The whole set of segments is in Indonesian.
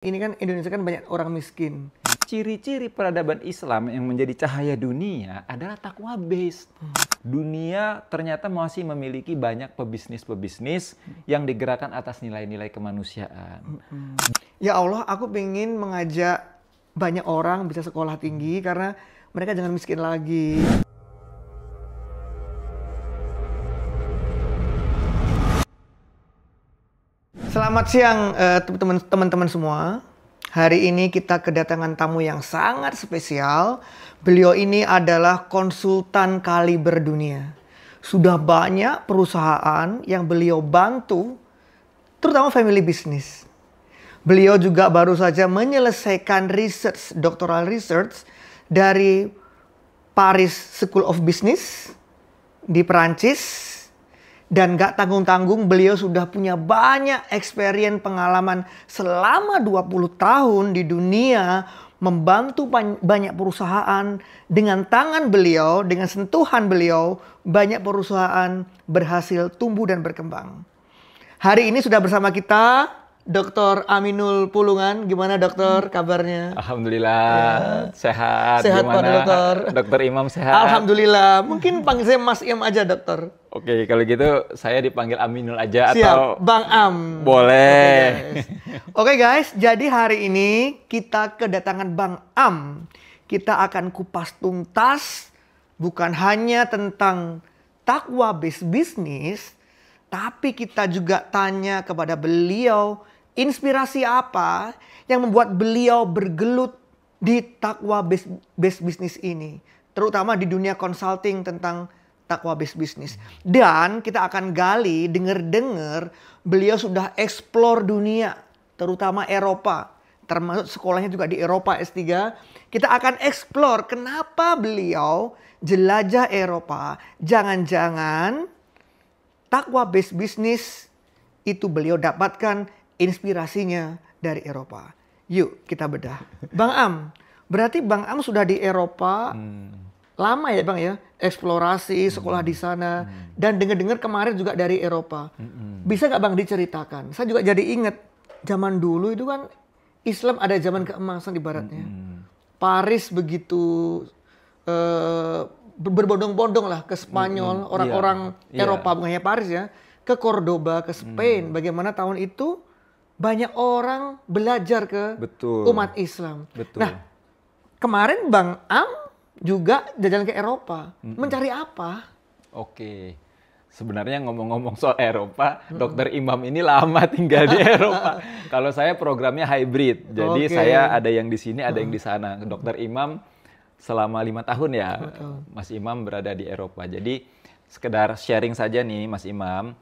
Ini kan Indonesia kan banyak orang miskin. Ciri-ciri peradaban Islam yang menjadi cahaya dunia adalah takwa based. Dunia ternyata masih memiliki banyak pebisnis-pebisnis yang digerakkan atas nilai-nilai kemanusiaan. Ya Allah, aku pengen mengajak banyak orang bisa sekolah tinggi karena mereka jangan miskin lagi. Selamat siang teman-teman semua. Hari ini kita kedatangan tamu yang sangat spesial. Beliau ini adalah konsultan kaliber dunia. Sudah banyak perusahaan yang beliau bantu, terutama family business. Beliau juga baru saja menyelesaikan research, doctoral research dari Paris School of Business di Perancis. Dan gak tanggung-tanggung beliau sudah punya banyak experience pengalaman selama 20 tahun di dunia membantu banyak perusahaan. Dengan tangan beliau, dengan sentuhan beliau, banyak perusahaan berhasil tumbuh dan berkembang. Hari ini sudah bersama kita Dr. Aminul Pulungan. Gimana dokter kabarnya? Alhamdulillah, Ya. sehat. Sehat, Gimana, Pak Dokter? Dokter Imam sehat? Alhamdulillah. Mungkin panggil saya Mas Im aja dokter. Oke, kalau gitu saya dipanggil Aminul aja Siap, atau Bang Am. boleh. Oke guys, jadi hari ini kita kedatangan Bang Am. Kita akan kupas tuntas bukan hanya tentang takwa based business, tapi kita juga tanya kepada beliau inspirasi apa yang membuat beliau bergelut di takwa based business ini, terutama di dunia consulting tentang takwa based business. Dan kita akan gali, dengar-dengar beliau sudah explore dunia, terutama Eropa. Termasuk sekolahnya juga di Eropa S3. Kita akan explore kenapa beliau jelajah Eropa. Jangan-jangan takwa based business itu beliau dapatkan inspirasinya dari Eropa. Yuk kita bedah. Bang Am, berarti Bang Am sudah di Eropa lama ya Bang ya? Eksplorasi, sekolah di sana. Dan dengar-dengar kemarin juga dari Eropa. Bisa nggak Bang diceritakan? Saya juga jadi ingat zaman dulu itu kan Islam ada zaman keemasan ibaratnya. Paris begitu berbondong-bondong lah ke Spanyol, orang-orang Eropa, bukan hanya Paris ya. Ke Cordoba, ke Spain. Bagaimana tahun itu banyak orang belajar ke umat Islam. Betul. Nah, kemarin Bang Am juga jalan ke Eropa. Mencari apa? Oke. Sebenarnya ngomong-ngomong soal Eropa, Dokter Imam ini lama tinggal di Eropa. Kalau saya programnya hybrid, jadi saya ada yang di sini, ada yang di sana. Dokter Imam selama 5 tahun ya, Mas Imam berada di Eropa. Jadi sekedar sharing saja nih, Mas Imam.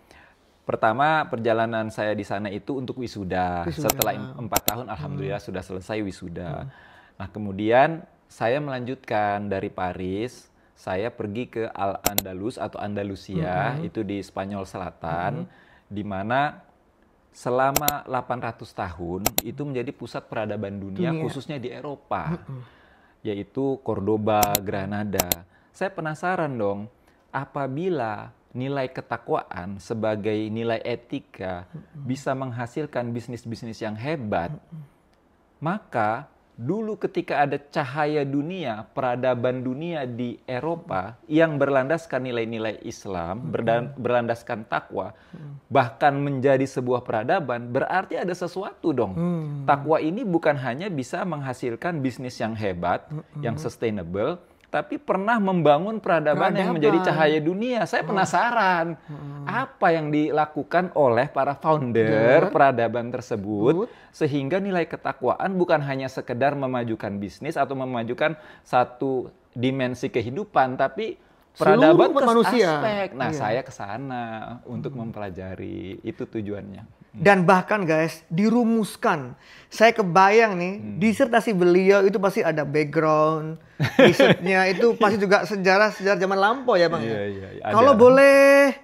Pertama perjalanan saya di sana itu untuk wisuda. Setelah 4 tahun, alhamdulillah sudah selesai wisuda. Nah kemudian saya melanjutkan dari Paris. Saya pergi ke Al-Andalus atau Andalusia, itu di Spanyol Selatan, di mana selama 800 tahun itu menjadi pusat peradaban dunia, khususnya di Eropa, yaitu Cordoba, Granada. Saya penasaran dong, apabila nilai ketakwaan sebagai nilai etika bisa menghasilkan bisnis-bisnis yang hebat, maka dulu ketika ada cahaya dunia, peradaban dunia di Eropa yang berlandaskan nilai-nilai Islam, berlandaskan takwa, bahkan menjadi sebuah peradaban, berarti ada sesuatu dong. Takwa ini bukan hanya bisa menghasilkan bisnis yang hebat, yang sustainable, tapi pernah membangun peradaban yang menjadi cahaya dunia. Saya penasaran apa yang dilakukan oleh para founder peradaban tersebut sehingga nilai ketakwaan bukan hanya sekedar memajukan bisnis atau memajukan satu dimensi kehidupan, tapi peradaban ke aspek. Nah, saya ke sana untuk mempelajari, itu tujuannya. Dan bahkan guys, dirumuskan. Saya kebayang nih, disertasi beliau itu pasti ada background. Risetnya itu pasti juga sejarah zaman lampau ya Bang. Kalau boleh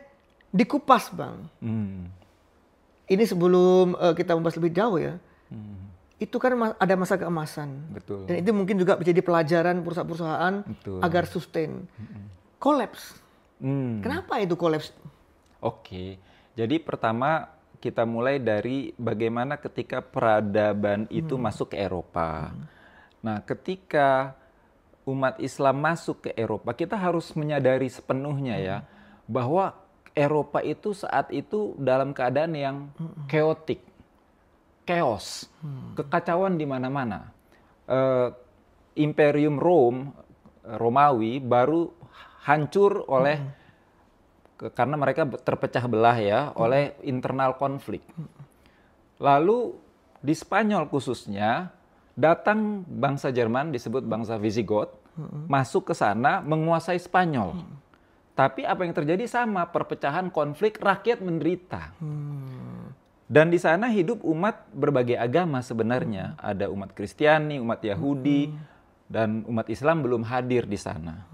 dikupas Bang. Ini sebelum kita membahas lebih jauh ya. Itu kan ada masa keemasan. Betul. Dan itu mungkin juga menjadi pelajaran perusahaan-perusahaan agar sustain. Collapse. Kenapa itu collapse? Oke, jadi pertama kita mulai dari bagaimana ketika peradaban itu masuk ke Eropa. Nah, ketika umat Islam masuk ke Eropa, kita harus menyadari sepenuhnya ya, bahwa Eropa itu saat itu dalam keadaan yang chaotic, chaos, kekacauan di mana-mana. Imperium Romawi baru hancur oleh karena mereka terpecah belah ya oleh internal konflik. Lalu di Spanyol khususnya datang bangsa Jerman disebut bangsa Visigoth masuk ke sana menguasai Spanyol. Tapi apa yang terjadi sama, perpecahan, konflik, rakyat menderita. Dan di sana hidup umat berbagai agama sebenarnya. Ada umat Kristiani, umat Yahudi, dan umat Islam belum hadir di sana.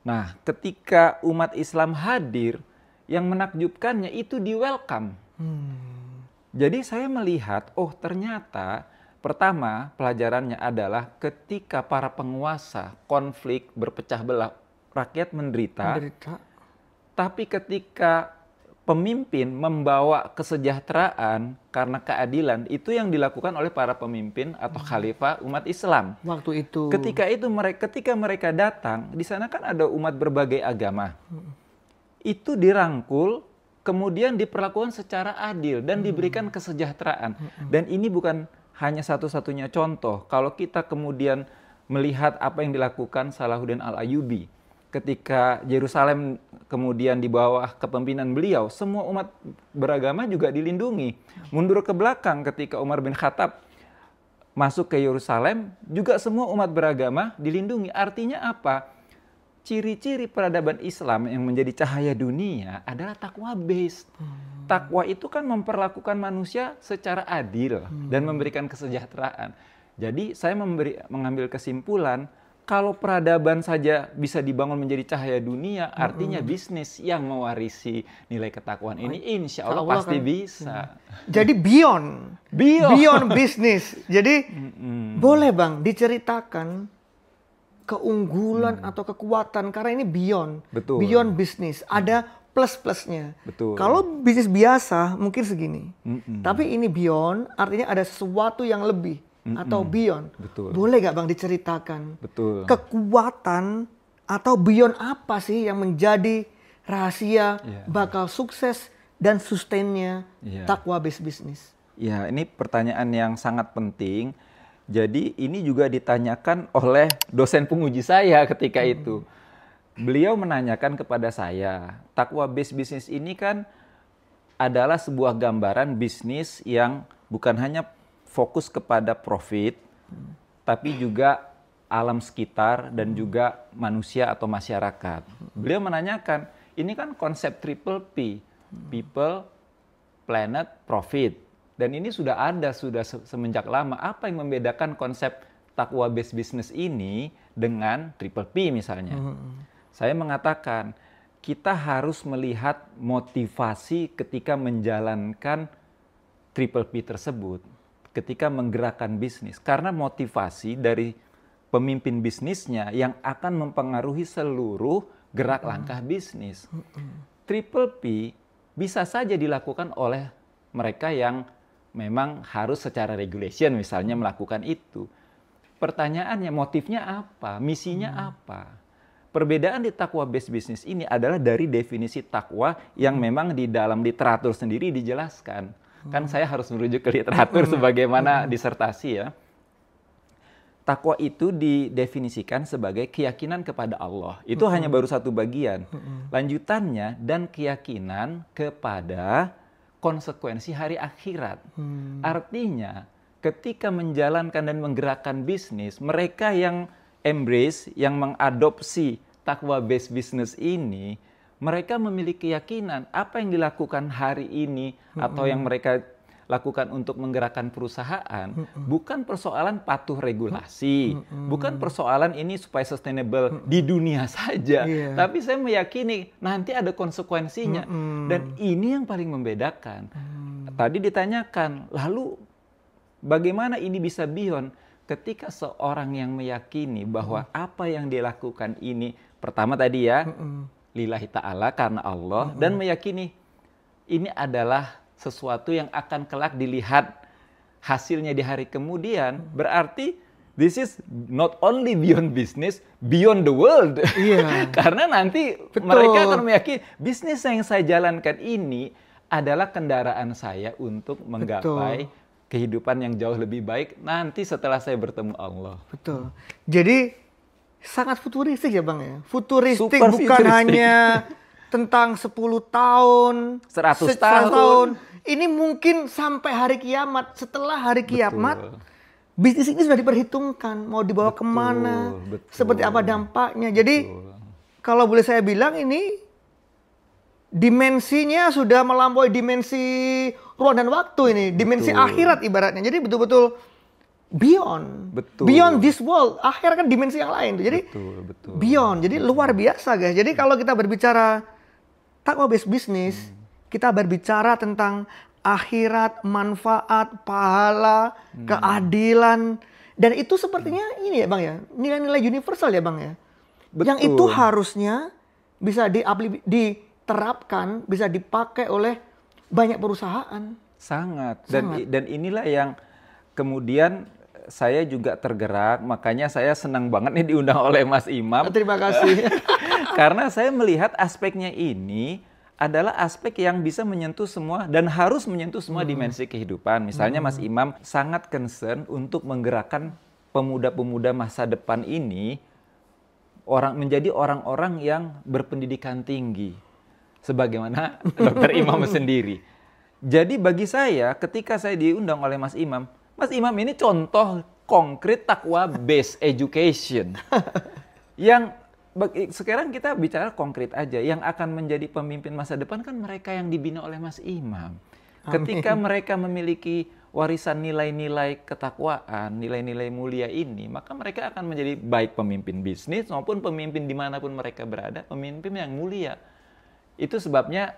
Nah, ketika umat Islam hadir, yang menakjubkannya itu di welcome. Jadi saya melihat, oh ternyata pertama pelajarannya adalah ketika para penguasa konflik berpecah belah, rakyat menderita. Tapi ketika pemimpin membawa kesejahteraan karena keadilan, itu yang dilakukan oleh para pemimpin atau khalifah umat Islam. Waktu itu. Ketika mereka datang, di sana kan ada umat berbagai agama. Itu dirangkul, kemudian diperlakukan secara adil dan diberikan kesejahteraan. Dan ini bukan hanya satu-satunya contoh. Kalau kita kemudian melihat apa yang dilakukan Salahuddin Al-Ayyubi, ketika Yerusalem kemudian di bawah kepemimpinan beliau, semua umat beragama juga dilindungi. Mundur ke belakang ketika Umar bin Khattab masuk ke Yerusalem, juga semua umat beragama dilindungi. Artinya apa? Ciri-ciri peradaban Islam yang menjadi cahaya dunia adalah takwa based. Takwa itu kan memperlakukan manusia secara adil dan memberikan kesejahteraan. Jadi saya mengambil kesimpulan, kalau peradaban saja bisa dibangun menjadi cahaya dunia, artinya bisnis yang mewarisi nilai ketakwaan ini insya Allah pasti bisa. Jadi beyond bisnis. Jadi boleh Bang diceritakan keunggulan atau kekuatan, karena ini beyond bisnis. Ada plus-plusnya. Kalau bisnis biasa mungkin segini. Tapi ini beyond, artinya ada sesuatu yang lebih. Atau beyond. Boleh gak Bang diceritakan kekuatan atau beyond apa sih yang menjadi rahasia bakal sukses dan sustainnya takwa based business? Ya, ini pertanyaan yang sangat penting. Jadi ini juga ditanyakan oleh dosen penguji saya ketika itu. Beliau menanyakan kepada saya, takwa based business ini kan adalah sebuah gambaran bisnis yang bukan hanya fokus kepada profit, tapi juga alam sekitar dan juga manusia atau masyarakat. Beliau menanyakan, ini kan konsep triple P, people, planet, profit. Dan ini sudah ada semenjak lama. Apa yang membedakan konsep takwa based business ini dengan triple P misalnya? Saya mengatakan, kita harus melihat motivasi ketika menjalankan triple P tersebut, ketika menggerakkan bisnis. Karena motivasi dari pemimpin bisnisnya yang akan mempengaruhi seluruh gerak langkah bisnis. Triple P bisa saja dilakukan oleh mereka yang memang harus secara regulation misalnya melakukan itu. Pertanyaannya, motifnya apa? Misinya apa? Perbedaan di takwa based business ini adalah dari definisi takwa yang memang di dalam literatur sendiri dijelaskan. Kan saya harus merujuk ke literatur sebagaimana disertasi ya. Takwa itu didefinisikan sebagai keyakinan kepada Allah. Itu hanya baru satu bagian. Lanjutannya, dan keyakinan kepada konsekuensi hari akhirat. Artinya, ketika menjalankan dan menggerakkan bisnis, mereka yang embrace, yang mengadopsi takwa based business ini, mereka memiliki keyakinan apa yang dilakukan hari ini atau yang mereka lakukan untuk menggerakkan perusahaan, bukan persoalan patuh regulasi, bukan persoalan ini supaya sustainable di dunia saja, tapi saya meyakini nanti ada konsekuensinya, dan ini yang paling membedakan. Tadi ditanyakan, lalu bagaimana ini bisa beyond? Ketika seorang yang meyakini bahwa apa yang dia lakukan ini, pertama tadi ya, lillahi ta'ala, karena Allah, dan meyakini ini adalah sesuatu yang akan kelak dilihat hasilnya di hari kemudian, berarti this is not only beyond business, beyond the world. Iya. Karena nanti Betul. mereka akan meyakini bisnis yang saya jalankan ini adalah kendaraan saya untuk menggapai kehidupan yang jauh lebih baik nanti setelah saya bertemu Allah. Betul. Jadi sangat futuristik ya Bang ya. Futuristik Super bukan futuristik. hanya tentang 10 tahun, 100 100 tahun. Ini mungkin sampai hari kiamat. Setelah hari kiamat, Betul. bisnis ini sudah diperhitungkan. Mau dibawa kemana, betul. seperti apa dampaknya. Jadi Betul. kalau boleh saya bilang ini dimensinya sudah melampaui dimensi ruang dan waktu ini. Dimensi Betul. akhirat ibaratnya. Jadi betul-betul beyond. Betul. Beyond this world. Akhir kan dimensi yang lain. Jadi Betul. beyond. Jadi luar biasa guys. Jadi kalau kita berbicara takwa based business, kita berbicara tentang akhirat, manfaat, pahala, keadilan. Dan itu sepertinya ini ya Bang ya. Nilai-nilai universal ya Bang ya. Betul. Yang itu harusnya bisa diterapkan, bisa dipakai oleh banyak perusahaan. Sangat. Dan inilah yang kemudian saya juga tergerak, makanya saya senang banget nih diundang oleh Mas Imam. Terima kasih. Karena saya melihat aspeknya ini adalah aspek yang bisa menyentuh semua dan harus menyentuh semua dimensi kehidupan. Misalnya Mas Imam sangat concern untuk menggerakkan pemuda-pemuda masa depan ini menjadi orang-orang yang berpendidikan tinggi. Sebagaimana Dr. Imam sendiri. Jadi bagi saya ketika saya diundang oleh Mas Imam ini contoh konkret takwa based education. Yang sekarang kita bicara konkret aja, yang akan menjadi pemimpin masa depan kan mereka yang dibina oleh Mas Imam. Ketika mereka memiliki warisan nilai-nilai ketakwaan, nilai-nilai mulia ini, maka mereka akan menjadi baik pemimpin bisnis maupun pemimpin dimanapun mereka berada, pemimpin yang mulia. Itu sebabnya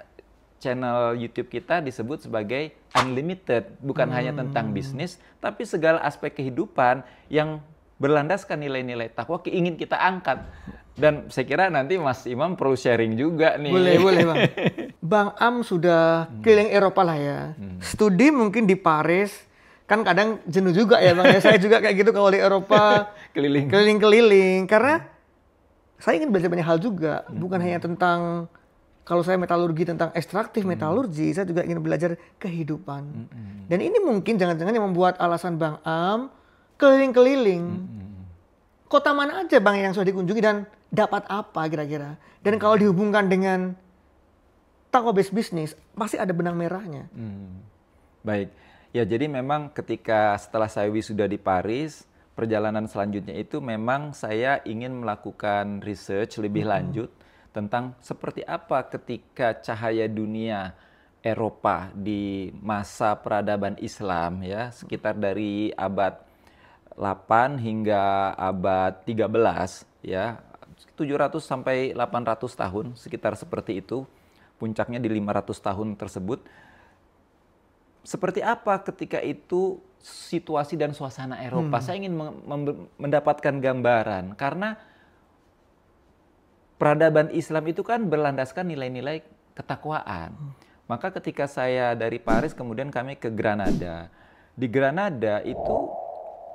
channel YouTube kita disebut sebagai Unlimited, bukan hanya tentang bisnis, tapi segala aspek kehidupan yang berlandaskan nilai-nilai takwa ingin kita angkat. Dan saya kira nanti Mas Imam perlu sharing juga nih. Boleh Bang. Bang Am sudah keliling Eropa lah ya. Studi mungkin di Paris. Kan kadang jenuh juga ya Bang ya. Saya juga kayak gitu kalau di Eropa. Keliling-keliling. Karena saya ingin belajar banyak hal juga. Bukan hanya tentang, kalau saya metalurgi tentang ekstraktif metalurgi, saya juga ingin belajar kehidupan. Dan ini mungkin jangan-jangan yang membuat alasan Bang Am keliling-keliling. Kota mana aja Bang yang sudah dikunjungi dan dapat apa kira-kira? Dan kalau dihubungkan dengan takwa based business, pasti ada benang merahnya. Baik, ya jadi memang ketika setelah saya wisuda di Paris, perjalanan selanjutnya itu memang saya ingin melakukan research lebih lanjut tentang seperti apa ketika cahaya dunia Eropa di masa peradaban Islam ya, sekitar dari abad 8 hingga abad 13 ya, 700 sampai 800 tahun sekitar seperti itu, puncaknya di 500 tahun tersebut. Seperti apa ketika itu situasi dan suasana Eropa? Saya ingin mendapatkan gambaran karena peradaban Islam itu kan berlandaskan nilai-nilai ketakwaan. Maka ketika saya dari Paris kemudian kami ke Granada. Di Granada itu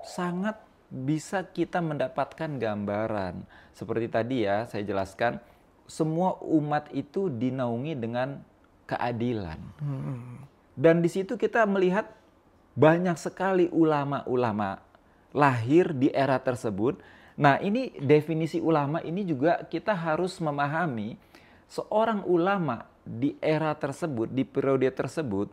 sangat bisa kita mendapatkan gambaran. Seperti tadi ya saya jelaskan, semua umat itu dinaungi dengan keadilan. Dan di situ kita melihat banyak sekali ulama-ulama lahir di era tersebut. Nah ini definisi ulama ini juga kita harus memahami seorang ulama di era tersebut, di periode tersebut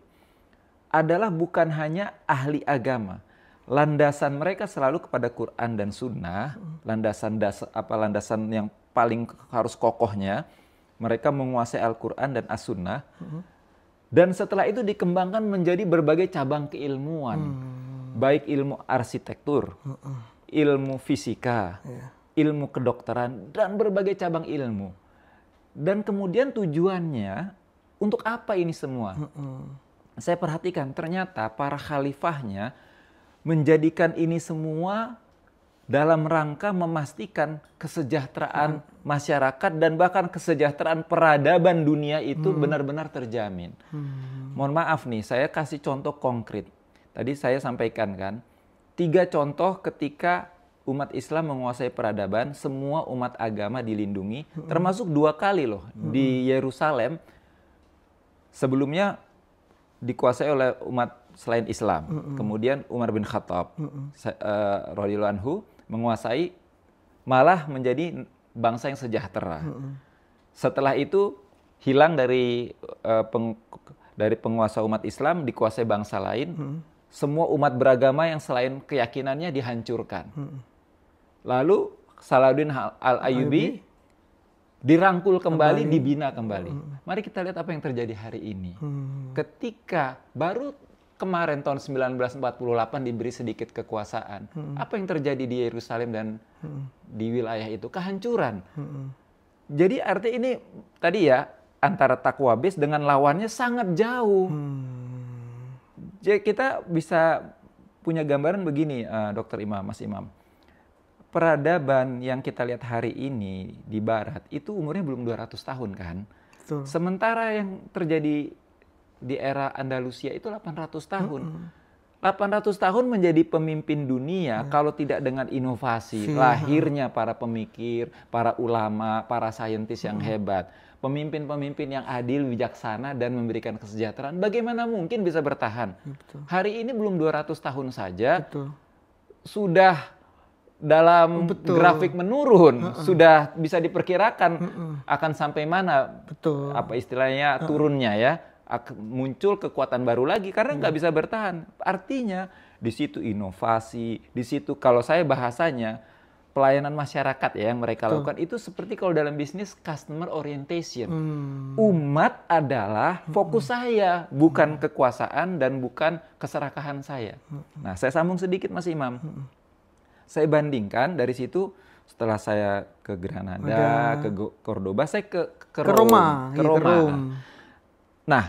adalah bukan hanya ahli agama. Landasan mereka selalu kepada Quran dan Sunnah, landasan yang paling harus kokohnya, mereka menguasai Al-Quran dan As-Sunnah, dan setelah itu dikembangkan menjadi berbagai cabang keilmuan, baik ilmu arsitektur, ilmu fisika, ilmu kedokteran, dan berbagai cabang ilmu. Dan kemudian tujuannya, untuk apa ini semua? Saya perhatikan ternyata para khalifahnya menjadikan ini semua dalam rangka memastikan kesejahteraan masyarakat dan bahkan kesejahteraan peradaban dunia itu benar-benar terjamin. Mohon maaf nih, saya kasih contoh konkret. Tadi saya sampaikan kan, 3 contoh ketika umat Islam menguasai peradaban, semua umat agama dilindungi, termasuk 2 kali loh di Yerusalem. Sebelumnya dikuasai oleh umat selain Islam. Kemudian Umar bin Khattab radhiyallahu anhu menguasai, malah menjadi bangsa yang sejahtera. Setelah itu hilang dari penguasa umat Islam, dikuasai bangsa lain. Semua umat beragama yang selain keyakinannya dihancurkan. Lalu Salahuddin Al-Ayyubi dirangkul kembali, dibina kembali. Mari kita lihat apa yang terjadi hari ini. Ketika baru kemarin tahun 1948 diberi sedikit kekuasaan, apa yang terjadi di Yerusalem dan di wilayah itu? Kehancuran. Jadi arti ini tadi ya, antara takwa base dengan lawannya sangat jauh. Jadi kita bisa punya gambaran begini, Dr. Imam, Mas Imam. Peradaban yang kita lihat hari ini di Barat itu umurnya belum 200 tahun kan. Betul. Sementara yang terjadi di era Andalusia itu 800 tahun. 800 tahun menjadi pemimpin dunia kalau tidak dengan inovasi. Lahirnya para pemikir, para ulama, para saintis yang hebat. Pemimpin-pemimpin yang adil, bijaksana, dan memberikan kesejahteraan. Bagaimana mungkin bisa bertahan? Betul. Hari ini belum 200 tahun saja, Betul. sudah dalam grafik menurun, sudah bisa diperkirakan akan sampai mana, Betul. apa istilahnya, turunnya ya, muncul kekuatan baru lagi karena nggak bisa bertahan. Artinya di situ inovasi, di situ kalau saya bahasanya pelayanan masyarakat ya yang mereka lakukan itu seperti kalau dalam bisnis customer orientation. Umat adalah fokus saya, bukan kekuasaan dan bukan keserakahan saya. Nah, saya sambung sedikit Mas Imam. Saya bandingkan dari situ, setelah saya ke Granada, ke Cordoba, saya ke Roma. Nah,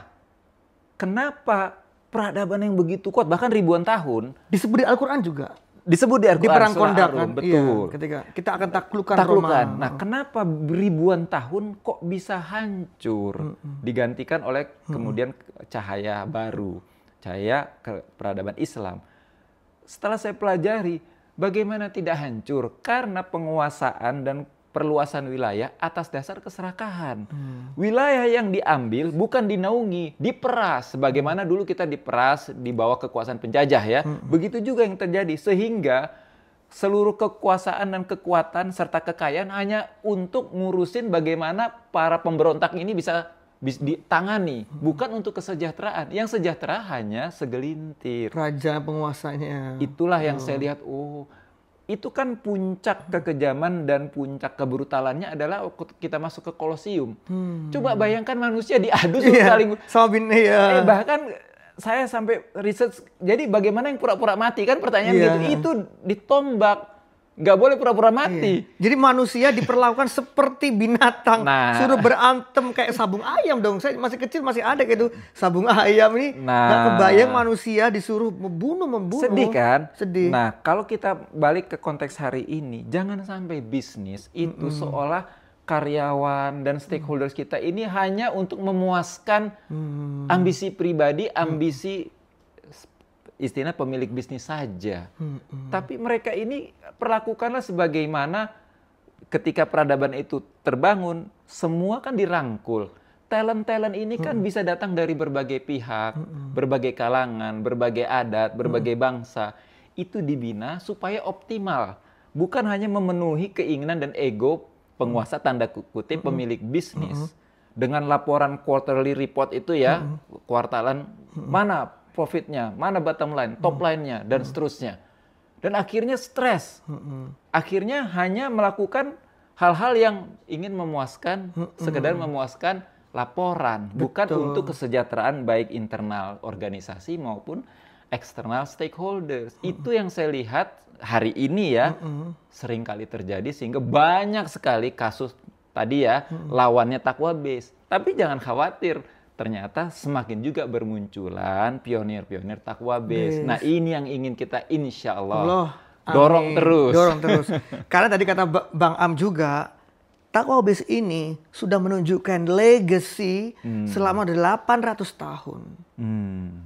kenapa peradaban yang begitu kuat, bahkan ribuan tahun, disebut di Al-Quran juga. Disebut di Al-Quran. Di Perang Kondak kan? Betul. Iya, ketika kita akan taklukkan Roma. Nah, kenapa ribuan tahun kok bisa hancur? Digantikan oleh kemudian cahaya baru, cahaya peradaban Islam. Setelah saya pelajari, bagaimana tidak hancur? Karena penguasaan dan perluasan wilayah atas dasar keserakahan. Wilayah yang diambil bukan dinaungi, diperas. Sebagaimana dulu kita diperas di bawah kekuasaan penjajah ya. Begitu juga yang terjadi. Sehingga seluruh kekuasaan dan kekuatan serta kekayaan hanya untuk ngurusin bagaimana para pemberontak ini bisa ditangani. Bukan untuk kesejahteraan. Yang sejahtera hanya segelintir. Raja penguasanya. Itulah yang saya lihat, itu kan puncak kekejaman dan puncak kebrutalannya adalah kita masuk ke Kolosium. Coba bayangkan manusia diadu saling. Bahkan saya sampai riset, jadi bagaimana yang pura-pura mati kan pertanyaan gitu. Itu ditombak. Nggak boleh pura-pura mati. Jadi manusia diperlakukan seperti binatang. Suruh berantem kayak sabung ayam dong. Saya masih kecil masih ada kayak itu. Sabung ayam ini nggak kebayang manusia disuruh membunuh. Sedih kan? Sedih. Nah, kalau kita balik ke konteks hari ini, jangan sampai bisnis itu seolah karyawan dan stakeholders kita ini hanya untuk memuaskan ambisi pribadi, ambisi istilah pemilik bisnis saja. Tapi mereka ini perlakukanlah sebagaimana ketika peradaban itu terbangun, semua kan dirangkul. Talent-talent ini kan bisa datang dari berbagai pihak, berbagai kalangan, berbagai adat, berbagai bangsa. Itu dibina supaya optimal. Bukan hanya memenuhi keinginan dan ego penguasa tanda kutip pemilik bisnis. Dengan laporan quarterly report itu ya, kuartalan mana profitnya, mana bottom line, top line-nya, dan seterusnya. Dan akhirnya stres. Akhirnya hanya melakukan hal-hal yang ingin memuaskan, sekedar memuaskan laporan. Bukan untuk kesejahteraan baik internal organisasi maupun eksternal stakeholders. Itu yang saya lihat hari ini ya, sering kali terjadi sehingga banyak sekali kasus tadi ya, lawannya takwa base. Tapi jangan khawatir. Ternyata semakin juga bermunculan pionir-pionir takwa base. Nah ini yang ingin kita insya Allah Dorong terus. Dorong terus. Karena tadi kata Bang Am juga, Taqwa Biz ini sudah menunjukkan legacy selama 800 tahun.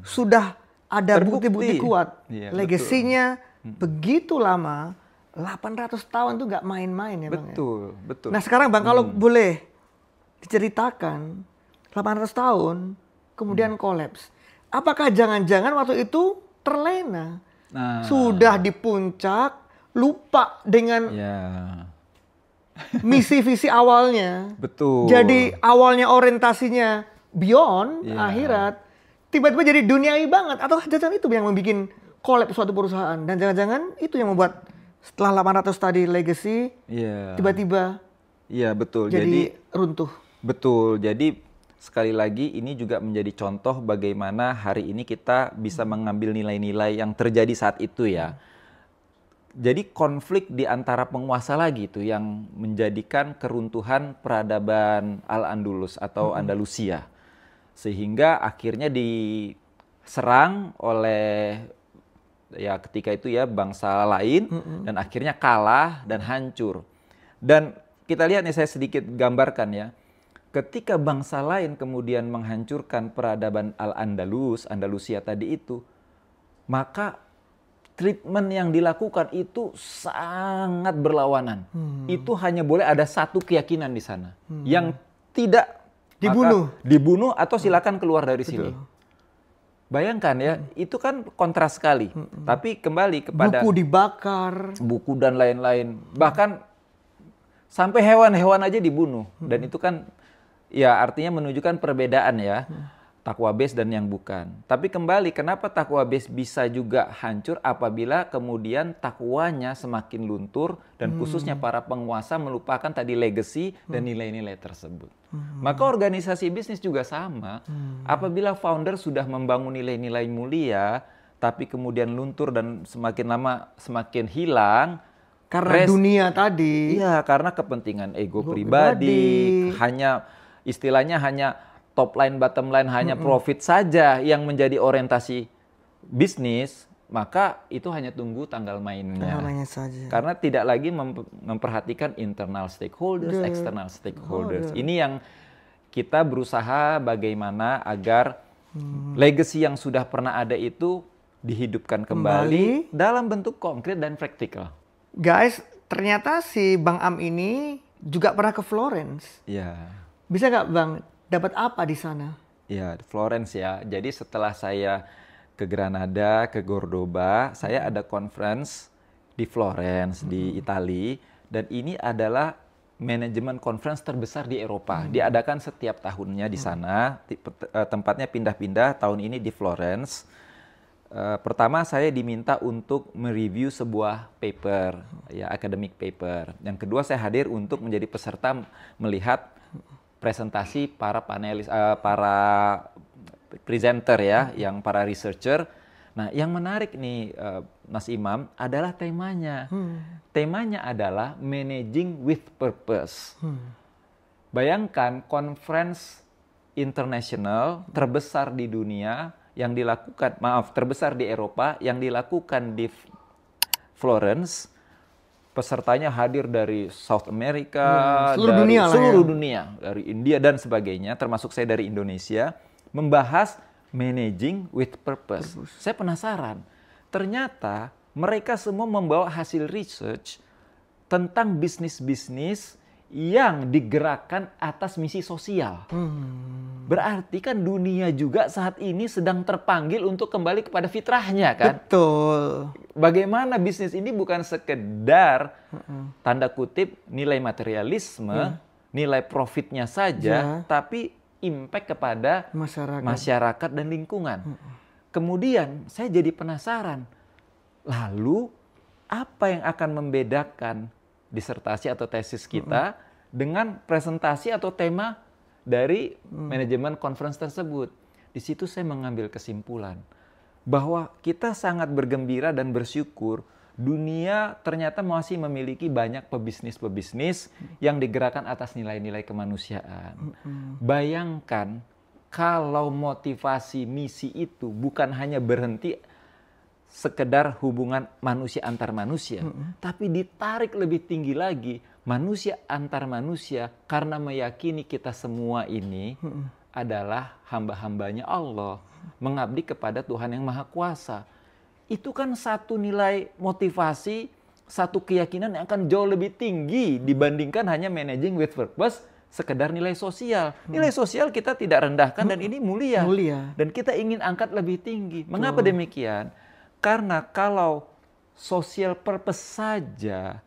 Sudah ada bukti-bukti kuat. Iya, legasinya begitu lama, 800 tahun tuh nggak main-main ya Bang. Betul, betul. Nah sekarang Bang kalau boleh diceritakan 800 tahun kemudian kolaps. Apakah jangan-jangan waktu itu terlena? Nah, Sudah di puncak, lupa dengan misi visi awalnya. betul. Jadi awalnya orientasinya beyond akhirat, tiba-tiba jadi duniawi banget. Atau jangan-jangan itu yang membuat kolaps suatu perusahaan. Dan jangan-jangan itu yang membuat setelah 800 tadi legacy, tiba-tiba betul. jadi runtuh. Betul. Jadi sekali lagi ini juga menjadi contoh bagaimana hari ini kita bisa mengambil nilai-nilai yang terjadi saat itu ya. Jadi konflik di antara penguasa lagi itu yang menjadikan keruntuhan peradaban Al-Andalus atau Andalusia. Sehingga akhirnya diserang oleh ketika itu bangsa lain dan akhirnya kalah dan hancur. Dan kita lihat nih, saya sedikit gambarkan ya. Ketika bangsa lain kemudian menghancurkan peradaban Al-Andalus, Andalusia tadi itu, maka treatment yang dilakukan itu sangat berlawanan. Itu hanya boleh ada satu keyakinan di sana yang tidak dibunuh atau silakan keluar dari sini. Bayangkan ya, itu kan kontras sekali. Tapi kembali kepada buku dibakar, buku dan lain-lain. Bahkan sampai hewan-hewan aja dibunuh. Dan itu kan artinya menunjukkan perbedaan ya. Taqwa Biz dan yang bukan. Tapi kembali, kenapa Taqwa Biz bisa juga hancur apabila kemudian takwanya semakin luntur dan khususnya para penguasa melupakan tadi legacy dan nilai-nilai tersebut. Maka organisasi bisnis juga sama. Apabila founder sudah membangun nilai-nilai mulia, tapi kemudian luntur dan semakin lama semakin hilang. Karena dunia tadi. Iya, karena kepentingan ego pribadi. Istilahnya hanya top line, bottom line, hanya profit saja yang menjadi orientasi bisnis, maka itu hanya tunggu tanggal mainnya. Saja. Karena tidak lagi memperhatikan internal stakeholders, external stakeholders. Ini yang kita berusaha bagaimana agar legacy yang sudah pernah ada itu dihidupkan kembali dalam bentuk konkret dan praktikal. Guys, ternyata si Bang Am ini juga pernah ke Florence. Bisa nggak Bang, dapat apa di sana? Florence ya. Jadi setelah saya ke Granada, ke Cordoba, saya ada conference di Florence, di Italia. Dan ini adalah manajemen conference terbesar di Eropa. Diadakan setiap tahunnya di sana. Tempatnya pindah-pindah, tahun ini di Florence. Pertama saya diminta untuk mereview sebuah paper, academic paper. Yang kedua saya hadir untuk menjadi peserta melihat presentasi para panelis, para presenter yang para researcher. Nah, yang menarik nih Mas Imam adalah temanya. Temanya adalah managing with purpose. Bayangkan conference internasional terbesar di dunia yang dilakukan, terbesar di Eropa yang dilakukan di Florence. Pesertanya hadir dari South America, seluruh dunia, dari India dan sebagainya, termasuk saya dari Indonesia, membahas managing with purpose. Saya penasaran, ternyata mereka semua membawa hasil research tentang bisnis-bisnis yang digerakkan atas misi sosial. Berarti kan dunia juga saat ini sedang terpanggil untuk kembali kepada fitrahnya kan? Betul. Bagaimana bisnis ini bukan sekedar tanda kutip nilai materialisme, nilai profitnya saja, tapi impact kepada masyarakat dan lingkungan. Kemudian saya jadi penasaran, lalu apa yang akan membedakan disertasi atau tesis kita dengan presentasi atau tema dari manajemen conference tersebut? Di situ saya mengambil kesimpulan bahwa kita sangat bergembira dan bersyukur dunia ternyata masih memiliki banyak pebisnis-pebisnis yang digerakkan atas nilai-nilai kemanusiaan. Bayangkan kalau motivasi misi itu bukan hanya berhenti sekedar hubungan manusia antar manusia, tapi ditarik lebih tinggi lagi, manusia antar manusia, karena meyakini kita semua ini adalah hamba-hambanya Allah, mengabdi kepada Tuhan yang Maha Kuasa. Itu kan satu nilai motivasi, satu keyakinan yang akan jauh lebih tinggi dibandingkan hanya managing with purpose, sekedar nilai sosial. Nilai sosial kita tidak rendahkan dan ini mulia. Dan kita ingin angkat lebih tinggi. Mengapa demikian? Karena kalau social purpose saja,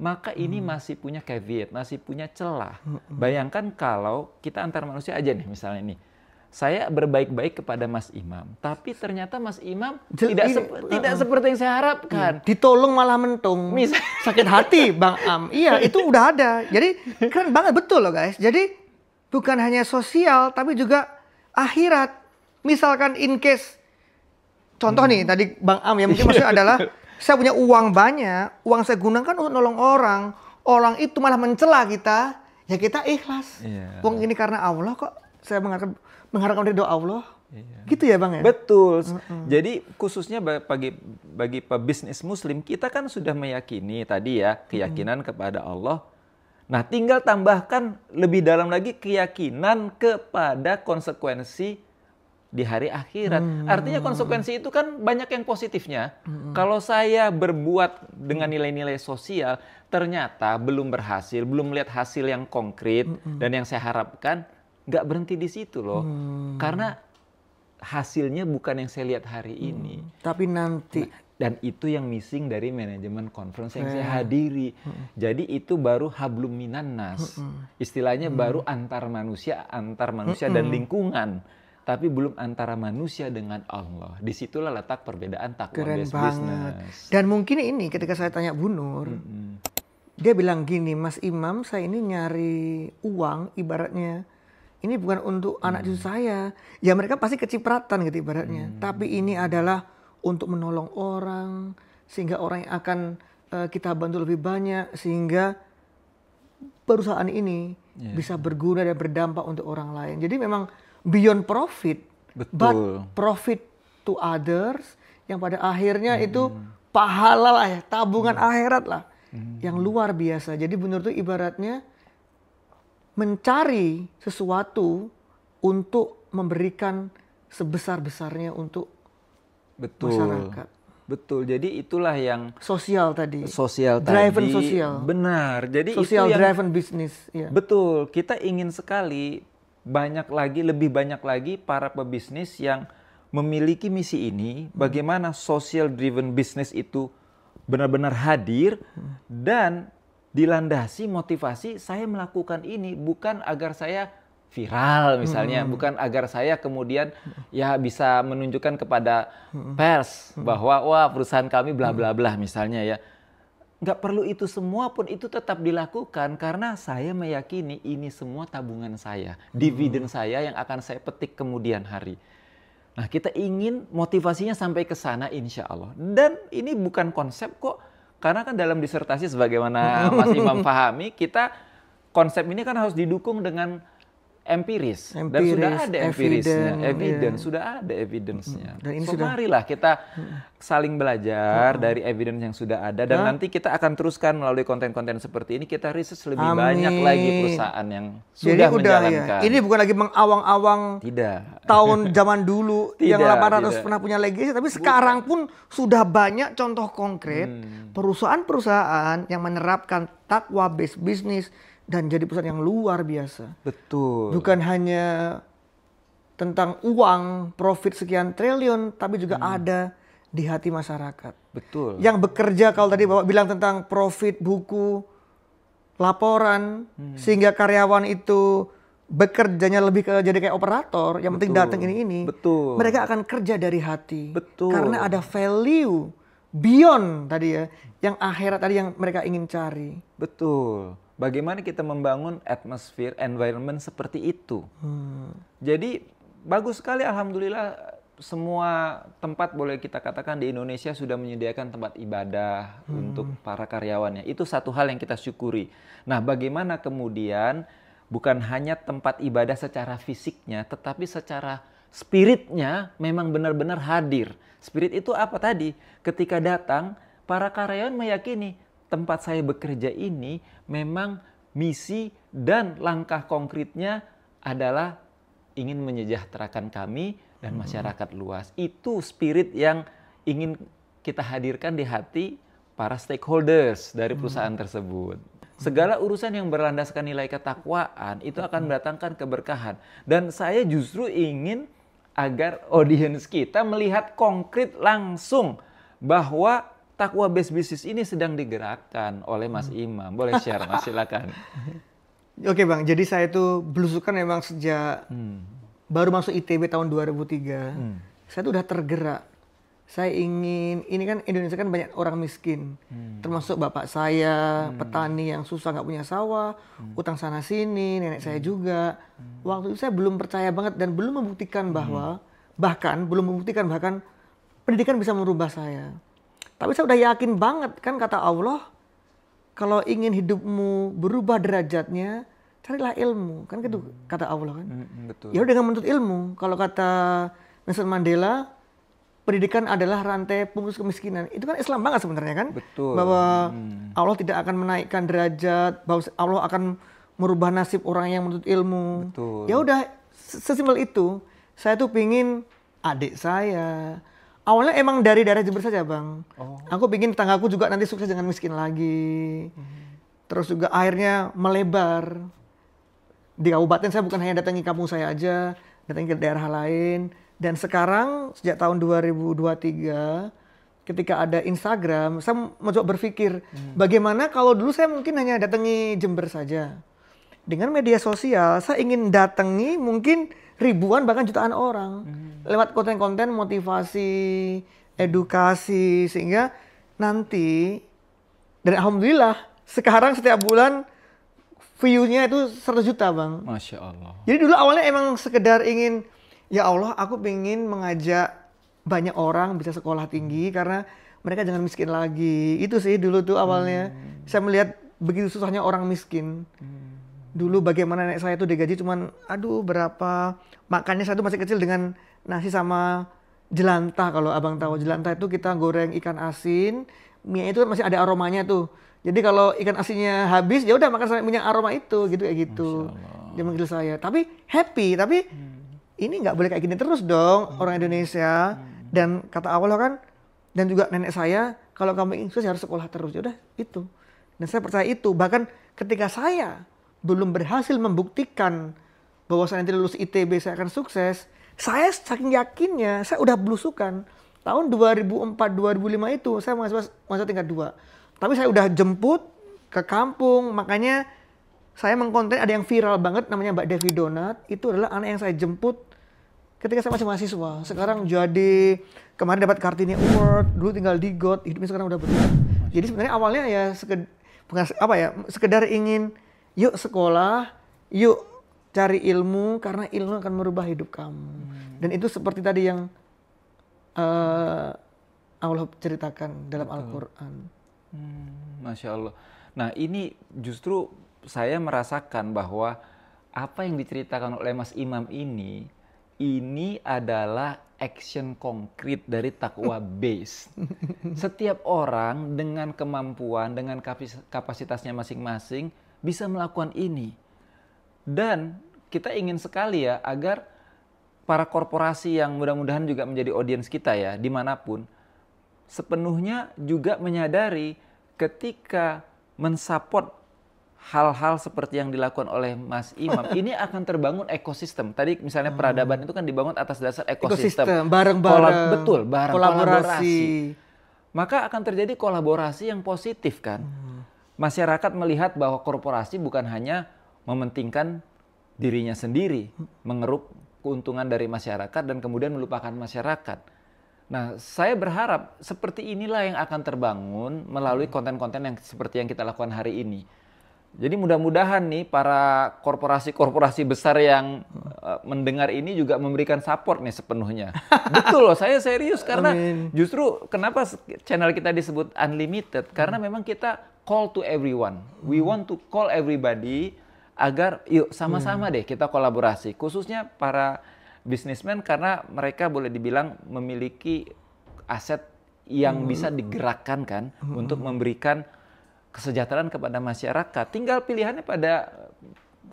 maka ini masih punya caveat, masih punya celah. Bayangkan kalau kita antar manusia aja nih, misalnya nih. Saya berbaik-baik kepada Mas Imam, tapi ternyata Mas Imam tidak seperti yang saya harapkan. Ditolong malah mentung. Sakit hati Bang Am. Iya, itu udah ada. Jadi keren banget, betul loh guys. Jadi bukan hanya sosial, tapi juga akhirat. Misalkan in case, contoh nih tadi Bang Am yang mungkin maksudnya adalah saya punya uang banyak, uang saya gunakan untuk nolong orang. Orang itu malah mencela kita, ya kita ikhlas. Uang ini karena Allah kok, saya mengharapkan ridho Allah. Gitu ya Bang ya? Betul. Jadi khususnya bagi pebisnis muslim, kita kan sudah meyakini tadi ya, keyakinan kepada Allah. Nah, tinggal tambahkan lebih dalam lagi keyakinan kepada konsekuensi di hari akhirat. Artinya konsekuensi itu kan banyak yang positifnya. Kalau saya berbuat dengan nilai-nilai sosial, ternyata belum berhasil, belum melihat hasil yang konkret dan yang saya harapkan, nggak berhenti di situ loh. Karena hasilnya bukan yang saya lihat hari ini. Tapi nanti. Dan itu yang missing dari manajemen conference yang saya hadiri. Jadi itu baru hablum minan nas. Istilahnya baru antar manusia dan lingkungan. Tapi belum antara manusia dengan Allah. Disitulah letak perbedaan takwa based business. Dan mungkin ini ketika saya tanya Bu Nur, dia bilang gini, Mas Imam saya ini nyari uang ibaratnya. Ini bukan untuk anak cucu saya. Ya mereka pasti kecipratan gitu ibaratnya. Tapi ini adalah untuk menolong orang. Sehingga orang yang akan kita bantu lebih banyak. Sehingga perusahaan ini bisa berguna dan berdampak untuk orang lain. Jadi memang beyond profit. But profit to others. Yang pada akhirnya itu pahala lah ya. Tabungan akhirat lah. Yang luar biasa. Jadi benar tuh ibaratnya mencari sesuatu untuk memberikan sebesar-besarnya untuk masyarakat. Betul. Jadi itulah yang sosial tadi. Driven sosial. Benar. Jadi social itu yang driven business. Ya. Betul. Kita ingin sekali lebih banyak lagi para pebisnis yang memiliki misi ini. Bagaimana social driven business itu benar-benar hadir dan dilandasi motivasi saya melakukan ini bukan agar saya viral misalnya, bukan agar saya kemudian ya bisa menunjukkan kepada pers bahwa wah perusahaan kami bla bla bla misalnya ya. Nggak perlu itu semua pun itu tetap dilakukan karena saya meyakini ini semua tabungan saya, dividen saya yang akan saya petik kemudian hari. Nah kita ingin motivasinya sampai ke sana insya Allah. Dan ini bukan konsep kok. Karena kan dalam disertasi sebagaimana Mas Imam pahami, kita konsep ini kan harus didukung dengan empiris. Dan sudah ada empirisnya, sudah ada evidence-nya. Marilah kita saling belajar dari evidence yang sudah ada. Dan nanti kita akan teruskan melalui konten-konten seperti ini, kita riset lebih banyak lagi perusahaan yang sudah menjalankan. Ya. Ini bukan lagi mengawang-awang tahun zaman dulu yang 800 pernah punya legacy, tapi sekarang pun sudah banyak contoh konkret perusahaan-perusahaan yang menerapkan takwa based business dan jadi perusahaan yang luar biasa. Betul. Bukan hanya tentang uang, profit sekian triliun, tapi juga ada di hati masyarakat. Betul. Yang bekerja, kalau tadi Bapak bilang tentang profit, buku, laporan, sehingga karyawan itu bekerjanya lebih ke jadi kayak operator, yang penting datang ini. Betul. Mereka akan kerja dari hati. Betul. Karena ada value beyond tadi ya, yang akhirat tadi yang mereka ingin cari. Betul. Bagaimana kita membangun atmosfer, environment seperti itu. Jadi bagus sekali alhamdulillah semua tempat boleh kita katakan di Indonesia sudah menyediakan tempat ibadah untuk para karyawannya. Itu satu hal yang kita syukuri. Nah bagaimana kemudian bukan hanya tempat ibadah secara fisiknya tetapi secara spiritnya memang benar-benar hadir. Spirit itu apa tadi? Ketika datang, para karyawan meyakini tempat saya bekerja ini memang misi dan langkah konkretnya adalah ingin menyejahterakan kami dan masyarakat luas. Itu spirit yang ingin kita hadirkan di hati para stakeholders dari perusahaan tersebut. Segala urusan yang berlandaskan nilai ketakwaan itu akan mendatangkan keberkahan. Dan saya justru ingin agar audiens kita melihat konkret langsung bahwa takwa based business ini sedang digerakkan oleh Mas Imam. Boleh share, Mas, silakan. Oke Bang, jadi saya itu belusukan memang sejak baru masuk ITB tahun 2003. Saya tuh udah tergerak. Saya ingin, ini kan Indonesia kan banyak orang miskin. Termasuk bapak saya, petani yang susah nggak punya sawah, utang sana sini, nenek saya juga. Waktu itu saya belum percaya banget dan belum membuktikan bahwa, bahkan pendidikan bisa merubah saya. Tapi saya udah yakin banget, kan kata Allah, kalau ingin hidupmu berubah derajatnya, carilah ilmu. Kan gitu kata Allah kan. Betul. Ya udah dengan menuntut ilmu. Kalau kata Nelson Mandela, pendidikan adalah rantai pemutus kemiskinan. Itu kan Islam banget sebenarnya kan. Betul. Bahwa Allah tidak akan menaikkan derajat, bahwa Allah akan merubah nasib orang yang menuntut ilmu. Betul. Ya udah sesimpel itu. Saya tuh pingin adik saya. Awalnya emang dari daerah Jember saja Bang. Aku pingin tetanggaku juga nanti sukses jangan miskin lagi. Terus juga akhirnya melebar. Di kabupaten saya bukan hanya datangi kampung saya aja, datangi ke daerah lain. Dan sekarang sejak tahun 2023 ketika ada Instagram, saya mencoba berpikir bagaimana kalau dulu saya mungkin hanya datangi Jember saja. Dengan media sosial saya ingin datangi mungkin ribuan bahkan jutaan orang lewat konten-konten motivasi, edukasi, sehingga nanti, dan alhamdulillah sekarang setiap bulan view-nya itu 100 juta Bang. Masya Allah. Jadi dulu awalnya emang sekedar ingin, ya Allah aku pengen mengajak banyak orang bisa sekolah tinggi karena mereka jangan miskin lagi. Itu sih dulu tuh awalnya. Saya melihat begitu susahnya orang miskin. Dulu bagaimana nenek saya tuh digaji cuman berapa. Makannya saya tuh masih kecil dengan nasi sama jelantah. Kalau abang tahu jelantah itu kita goreng ikan asin. Mie itu masih ada aromanya tuh. Jadi kalau ikan asinnya habis, ya udah makan sampai punya aroma itu, gitu kayak gitu. Dia manggil saya. Tapi happy, tapi ini nggak boleh kayak gini terus dong orang Indonesia. Dan kata Allah kan, dan juga nenek saya, kalau kamu ingin sukses harus sekolah terus. Ya udah itu. Dan saya percaya itu. Bahkan ketika saya belum berhasil membuktikan bahwa saya nanti lulus ITB saya akan sukses, saya saking yakinnya saya udah belusukan. Tahun 2004-2005 itu saya mahasiswa tingkat 2. Tapi saya udah jemput ke kampung, makanya saya mengkonten ada yang viral banget namanya Mbak Devi Donat. Itu adalah anak yang saya jemput ketika saya masih mahasiswa. Sekarang jadi, kemarin dapat Kartini Award, dulu tinggal di God, hidupnya sekarang udah berubah. Jadi sebenarnya awalnya ya sekedar ingin yuk sekolah, yuk cari ilmu karena ilmu akan merubah hidup kamu. Dan itu seperti tadi yang Allah ceritakan dalam Al-Quran. Masya Allah. Nah ini justru saya merasakan bahwa apa yang diceritakan oleh Mas Imam ini adalah action konkret dari takwa base. Setiap orang dengan kemampuan, dengan kapasitasnya masing-masing bisa melakukan ini. Dan kita ingin sekali ya agar para korporasi yang mudah-mudahan juga menjadi audiens kita ya dimanapun, sepenuhnya juga menyadari ketika mensupport hal-hal seperti yang dilakukan oleh Mas Imam, ini akan terbangun ekosistem. Tadi misalnya peradaban itu kan dibangun atas dasar ekosistem. Bareng-bareng. Betul, bareng kolaborasi. Maka akan terjadi kolaborasi yang positif kan. Masyarakat melihat bahwa korporasi bukan hanya mementingkan dirinya sendiri, mengeruk keuntungan dari masyarakat dan kemudian melupakan masyarakat. Nah, saya berharap seperti inilah yang akan terbangun melalui konten-konten yang seperti yang kita lakukan hari ini. Jadi mudah-mudahan nih para korporasi-korporasi besar yang mendengar ini juga memberikan support nih sepenuhnya. Betul loh, saya serius karena justru kenapa channel kita disebut Unlimited, karena memang kita call to everyone. We want to call everybody agar yuk sama-sama deh kita kolaborasi, khususnya para Businessman karena mereka boleh dibilang memiliki aset yang bisa digerakkan kan untuk memberikan kesejahteraan kepada masyarakat. Tinggal pilihannya pada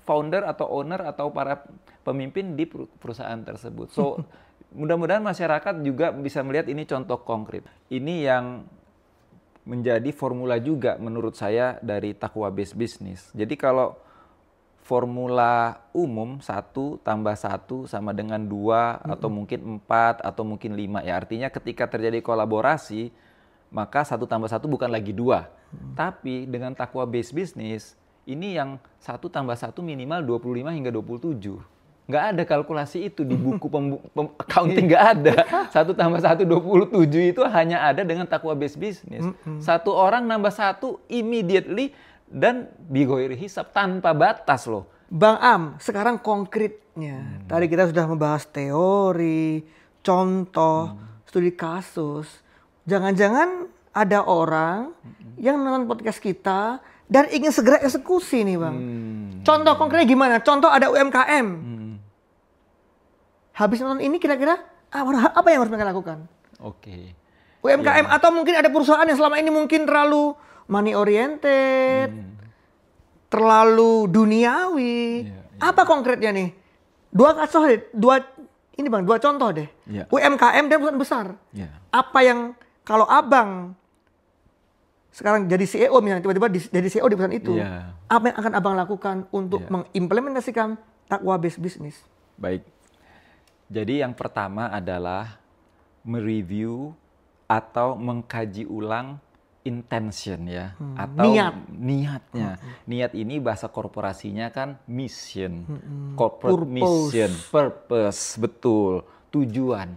founder atau owner atau para pemimpin di perusahaan tersebut. So mudah-mudahan masyarakat juga bisa melihat ini contoh konkret. Ini yang menjadi formula juga menurut saya dari Taqwa Based Business. Jadi kalau formula umum 1 tambah 1 sama dengan 2 atau mungkin 4 atau mungkin 5 ya. Artinya ketika terjadi kolaborasi maka 1 tambah 1 bukan lagi 2. Tapi dengan Taqwa Based Business ini yang 1 tambah 1 minimal 25 hingga 27. Nggak ada kalkulasi itu di buku accounting, nggak ada. 1 tambah 1 27 itu hanya ada dengan Taqwa Based Business. 1 orang nambah 1 immediately dan bigoiri hisab tanpa batas loh. Bang Am, sekarang konkretnya. Tadi kita sudah membahas teori, contoh, studi kasus. Jangan-jangan ada orang yang nonton podcast kita dan ingin segera eksekusi nih Bang. Contoh konkretnya gimana? Contoh ada UMKM. Habis nonton ini kira-kira apa yang harus mereka lakukan? Oke. UMKM atau mungkin ada perusahaan yang selama ini mungkin terlalu money oriented, terlalu duniawi. Apa konkretnya nih? Dua contoh deh. UMKM dan perusahaan besar. Apa yang kalau abang sekarang jadi CEO misalnya tiba-tiba jadi CEO di perusahaan itu, apa yang akan abang lakukan untuk mengimplementasikan Taqwa Based Business? Baik. Jadi yang pertama adalah mereview atau mengkaji ulang intention ya, atau niatnya. Niat ini bahasa korporasinya kan mission, corporate mission, purpose, betul, tujuan.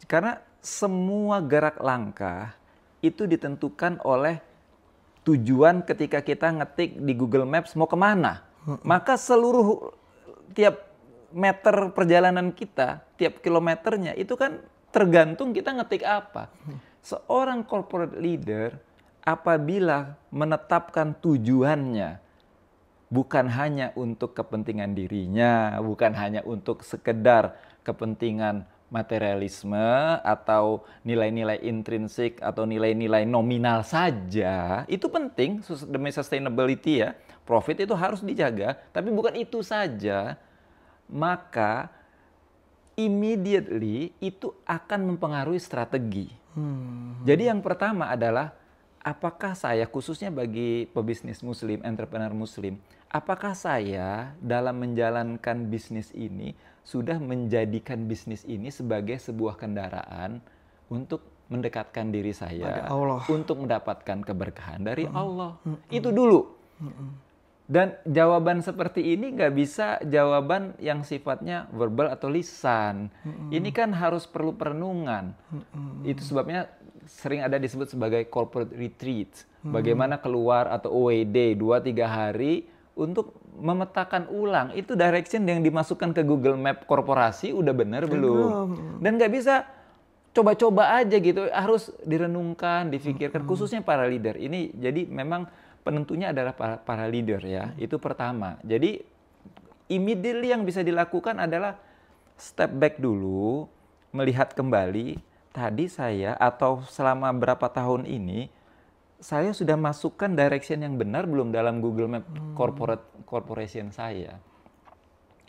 Karena semua gerak langkah itu ditentukan oleh tujuan ketika kita ngetik di Google Maps mau kemana. Maka seluruh tiap meter perjalanan kita, tiap kilometernya itu kan tergantung kita ngetik apa. Seorang corporate leader apabila menetapkan tujuannya bukan hanya untuk kepentingan dirinya, bukan hanya untuk sekedar kepentingan materialisme atau nilai-nilai intrinsik atau nilai-nilai nominal saja, itu penting demi sustainability ya. Profit itu harus dijaga, tapi bukan itu saja. Maka immediately itu akan mempengaruhi strategi. Jadi yang pertama adalah apakah saya khususnya bagi pebisnis muslim, entrepreneur muslim, apakah saya dalam menjalankan bisnis ini sudah menjadikan bisnis ini sebagai sebuah kendaraan untuk mendekatkan diri saya untuk mendapatkan keberkahan dari Allah. Itu dulu. Dan jawaban seperti ini nggak bisa jawaban yang sifatnya verbal atau lisan. Ini kan harus perlu perenungan. Itu sebabnya sering ada disebut sebagai corporate retreat. Bagaimana keluar atau OWD 2-3 hari untuk memetakan ulang. Itu direction yang dimasukkan ke Google Map korporasi udah benar belum? Dan nggak bisa coba-coba aja gitu. Harus direnungkan, difikirkan. Khususnya para leader. Ini jadi memang penentunya adalah para leader ya, itu pertama. Jadi immediately yang bisa dilakukan adalah step back dulu, melihat kembali tadi saya atau selama berapa tahun ini saya sudah masukkan direction yang benar belum dalam Google Map corporation saya.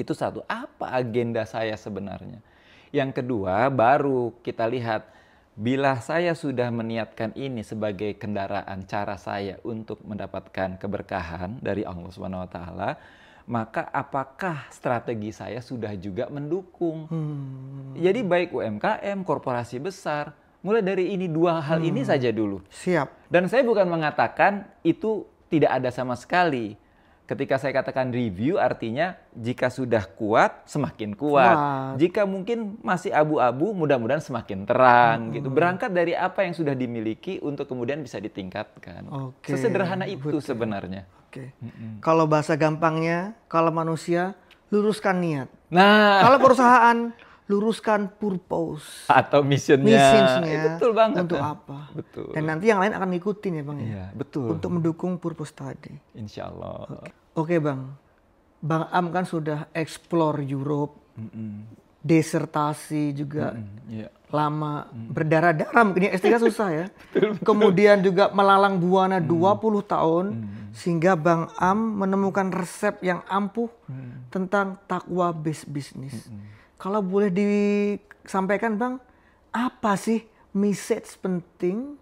Itu satu, apa agenda saya sebenarnya. Yang kedua, baru kita lihat bila saya sudah meniatkan ini sebagai kendaraan cara saya untuk mendapatkan keberkahan dari Allah SWT, maka apakah strategi saya sudah juga mendukung? Jadi baik UMKM, korporasi besar, mulai dari ini 2 hal ini saja dulu. Siap. Dan saya bukan mengatakan itu tidak ada sama sekali. Ketika saya katakan review artinya jika sudah kuat semakin kuat. Jika mungkin masih abu-abu mudah-mudahan semakin terang gitu. Berangkat dari apa yang sudah dimiliki untuk kemudian bisa ditingkatkan. Sesederhana itu sebenarnya. Kalau bahasa gampangnya, kalau manusia luruskan niat. Nah, kalau perusahaan luruskan purpose atau missionsnya. Betul banget. Untuk apa? Betul. Dan nanti yang lain akan ngikutin ya Bang ya. Iya, betul. Untuk mendukung purpose tadi. Insya Allah. Oke Bang. Bang Am kan sudah explore Europe. desertasi juga Iya. lama, berdarah-darah mungkin ya, S3 susah ya. Kemudian juga melalang buana 20 tahun, sehingga Bang Am menemukan resep yang ampuh tentang takwa based business. Kalau boleh disampaikan Bang, apa sih message penting,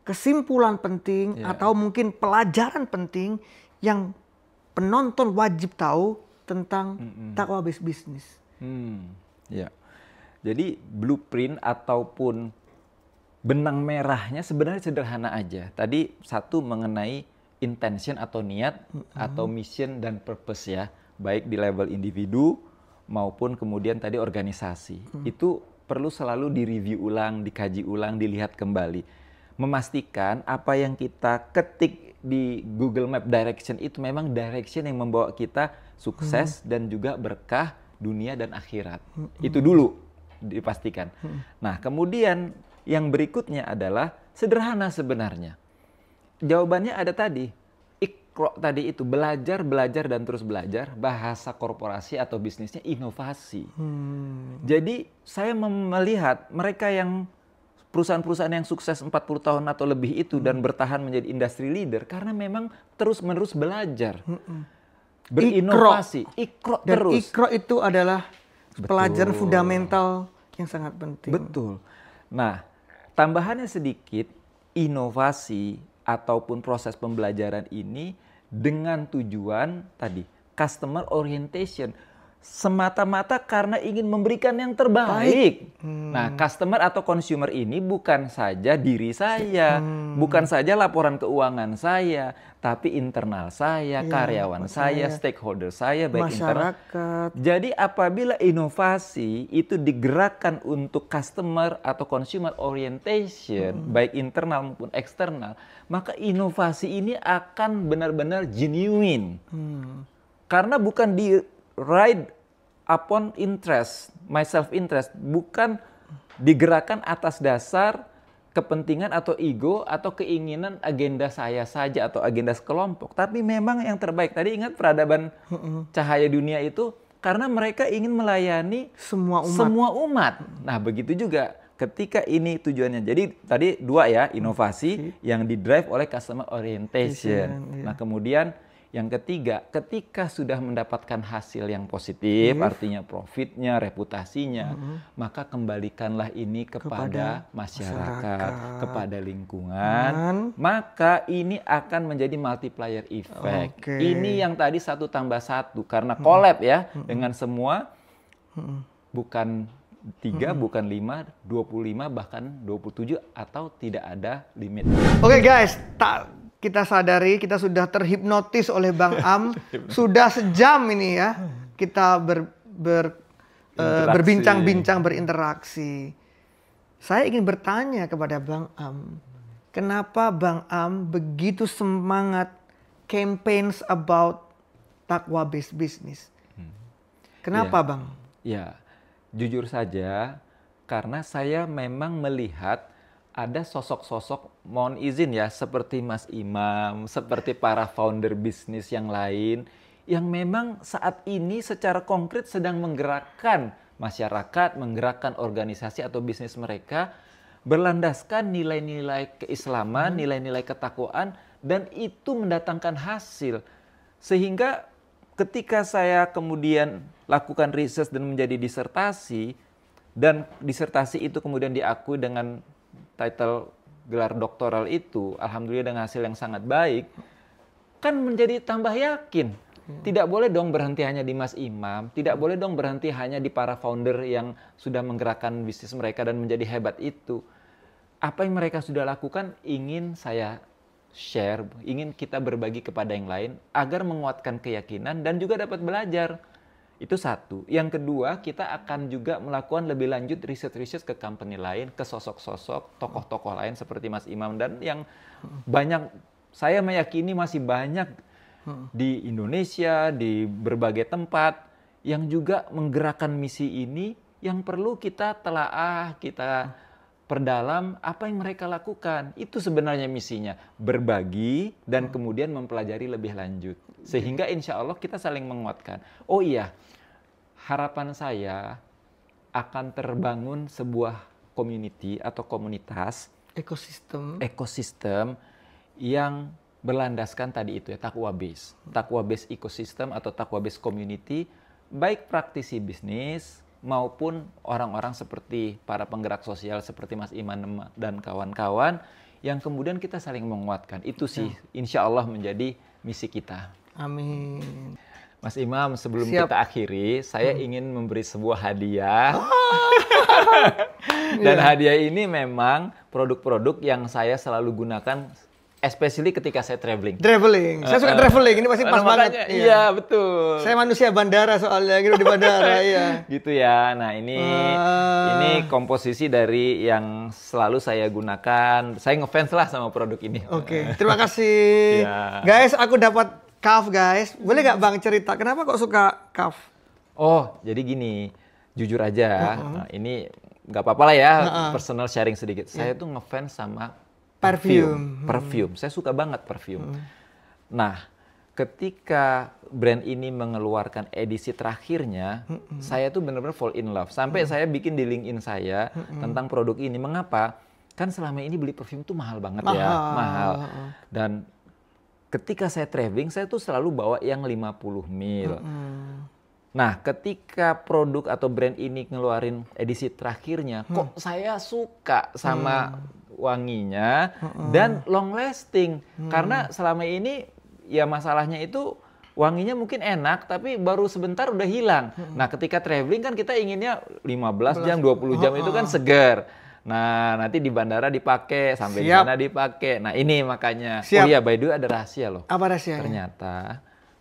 kesimpulan penting, atau mungkin pelajaran penting yang penonton wajib tahu tentang takwa based business? Ya. Jadi blueprint ataupun benang merahnya sebenarnya sederhana aja. Tadi satu mengenai intention atau niat atau mission dan purpose ya, baik di level individu maupun kemudian tadi organisasi. Itu perlu selalu direview ulang, dikaji ulang, dilihat kembali. Memastikan apa yang kita ketik di Google Map Direction itu memang direction yang membawa kita sukses dan juga berkah dunia dan akhirat. Itu dulu dipastikan. Nah, kemudian yang berikutnya adalah sederhana sebenarnya. Jawabannya ada tadi. Iqra tadi itu, belajar, belajar, dan terus belajar. Bahasa korporasi atau bisnisnya inovasi. Jadi saya melihat mereka yang perusahaan-perusahaan yang sukses 40 tahun atau lebih itu dan bertahan menjadi industry leader karena memang terus-menerus belajar. Berinovasi. Iqra terus. Dan Iqra itu adalah pelajaran fundamental yang sangat penting. Betul. Nah, tambahannya sedikit, inovasi ataupun proses pembelajaran ini dengan tujuan tadi, customer orientation. Semata-mata karena ingin memberikan yang terbaik. Nah, customer atau consumer ini bukan saja diri saya, bukan saja laporan keuangan saya, tapi internal saya, karyawan saya, stakeholder saya, baik internal. Jadi apabila inovasi itu digerakkan untuk customer atau consumer orientation, baik internal maupun eksternal, maka inovasi ini akan benar-benar genuine. Karena bukan di ride upon interest, my self interest, bukan digerakkan atas dasar kepentingan atau ego atau keinginan agenda saya saja atau agenda sekelompok, tapi memang yang terbaik. Tadi ingat peradaban cahaya dunia itu karena mereka ingin melayani semua umat. Nah, begitu juga ketika ini tujuannya. Jadi tadi dua ya, inovasi yang didrive oleh customer orientation. Nah, kemudian yang ketiga, ketika sudah mendapatkan hasil yang positif, artinya profitnya, reputasinya, maka kembalikanlah ini kepada masyarakat, kepada lingkungan, maka ini akan menjadi multiplier effect. Ini yang tadi 1 tambah 1, karena collab ya, dengan semua, bukan 3, bukan 5, 25, bahkan 27, atau tidak ada limit. Oke guys, kita sadari kita sudah terhipnotis oleh Bang Am. Sudah sejam ini ya kita berbincang-bincang, berinteraksi. Saya ingin bertanya kepada Bang Am, kenapa Bang Am begitu semangat campaigns about takwa based business? Kenapa Bang? Ya, jujur saja karena saya memang melihat ada sosok-sosok, mohon izin ya, seperti Mas Imam, seperti para founder bisnis yang lain, yang memang saat ini secara konkret sedang menggerakkan masyarakat, menggerakkan organisasi atau bisnis mereka, berlandaskan nilai-nilai keislaman, nilai-nilai ketakwaan, dan itu mendatangkan hasil. Sehingga ketika saya kemudian lakukan riset dan menjadi disertasi, dan disertasi itu kemudian diakui dengan title gelar doktoral itu, alhamdulillah dengan hasil yang sangat baik, kan menjadi tambah yakin. Tidak boleh dong berhenti hanya di Mas Imam, tidak boleh dong berhenti hanya di para founder yang sudah menggerakkan bisnis mereka dan menjadi hebat itu. Apa yang mereka sudah lakukan ingin saya share, ingin kita berbagi kepada yang lain agar menguatkan keyakinan dan juga dapat belajar. Itu satu. Yang kedua, kita akan juga melakukan lebih lanjut riset-riset ke company lain, ke sosok-sosok, tokoh-tokoh lain seperti Mas Imam. Dan yang banyak, saya meyakini masih banyak di Indonesia, di berbagai tempat, yang juga menggerakkan misi ini, yang perlu kita telaah, kita perdalam apa yang mereka lakukan. Itu sebenarnya misinya, berbagi dan kemudian mempelajari lebih lanjut. Sehingga insya Allah kita saling menguatkan. Oh iya, harapan saya akan terbangun sebuah community atau komunitas, ekosistem yang berlandaskan tadi itu ya, takwa base ekosistem atau takwa base community, baik praktisi bisnis maupun orang-orang seperti para penggerak sosial seperti Mas Iman dan kawan-kawan yang kemudian kita saling menguatkan. Itu sih insya Allah menjadi misi kita. Amin. Mas Imam, sebelum kita akhiri, saya ingin memberi sebuah hadiah. Dan hadiah ini memang produk-produk yang saya selalu gunakan, especially ketika saya traveling. Saya suka traveling, ini pasti pas banget. Iya, betul. Saya manusia bandara soalnya, gitu di bandara, iya. Gitu ya. Nah, ini komposisi dari yang selalu saya gunakan. Saya ngefans lah sama produk ini. Oke, terima kasih. Guys, aku dapat cuff, guys. Boleh nggak Bang cerita, kenapa kok suka cuff? Oh, jadi gini, jujur aja, nah, ini nggak apa-apa lah ya, personal sharing sedikit. Saya tuh ngefans sama Perfume. Saya suka banget perfume. Nah, ketika brand ini mengeluarkan edisi terakhirnya, saya tuh benar-benar fall in love. Sampai saya bikin di LinkedIn saya tentang produk ini. Mengapa? Kan selama ini beli perfume tuh mahal banget ya, mahal. Dan ketika saya traveling, saya tuh selalu bawa yang 50 ml. Nah, ketika produk atau brand ini ngeluarin edisi terakhirnya, kok saya suka sama wanginya dan long lasting. Karena selama ini ya masalahnya itu wanginya mungkin enak, tapi baru sebentar udah hilang. Nah, ketika traveling kan kita inginnya 15 jam, 20 jam itu kan segar. Nah, nanti di bandara dipakai, sampai di sana dipakai. Nah, ini makanya. Oh iya, by the way ada rahasia loh. Apa rahasianya? Ternyata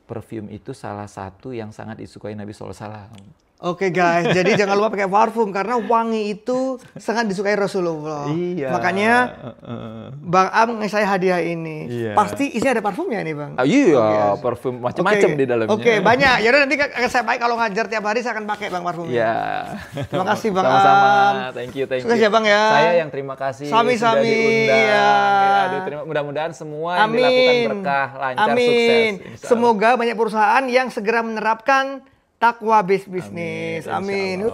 perfume itu salah satu yang sangat disukai Nabi SAW. Oke guys, jadi jangan lupa pakai parfum karena wangi itu sangat disukai Rasulullah. Iya. Makanya Bang Am ngasih saya hadiah ini. Pasti isinya ada parfumnya nih Bang. Iya, parfum macam-macam di dalamnya. Oke, banyak. Yaudah nanti akan saya pakai kalau ngajar tiap hari saya akan pakai Bang parfumnya. Iya. Terima kasih Bang Am. Sama-sama. Thank you. Sukses ya Bang ya. Saya yang terima kasih sudah diundang. Ya, mudah-mudahan semua yang dilakukan berkah, lancar, sukses. Semoga banyak perusahaan yang segera menerapkan takwa bisnis. Amin.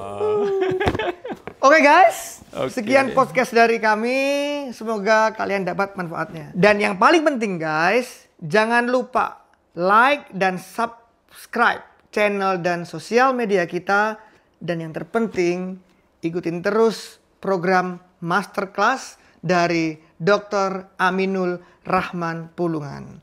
Oke guys, sekian podcast dari kami. Semoga kalian dapat manfaatnya. Dan yang paling penting guys, jangan lupa like dan subscribe channel dan sosial media kita. Dan yang terpenting, ikutin terus program masterclass dari Dr. Aminul Rahman Pulungan.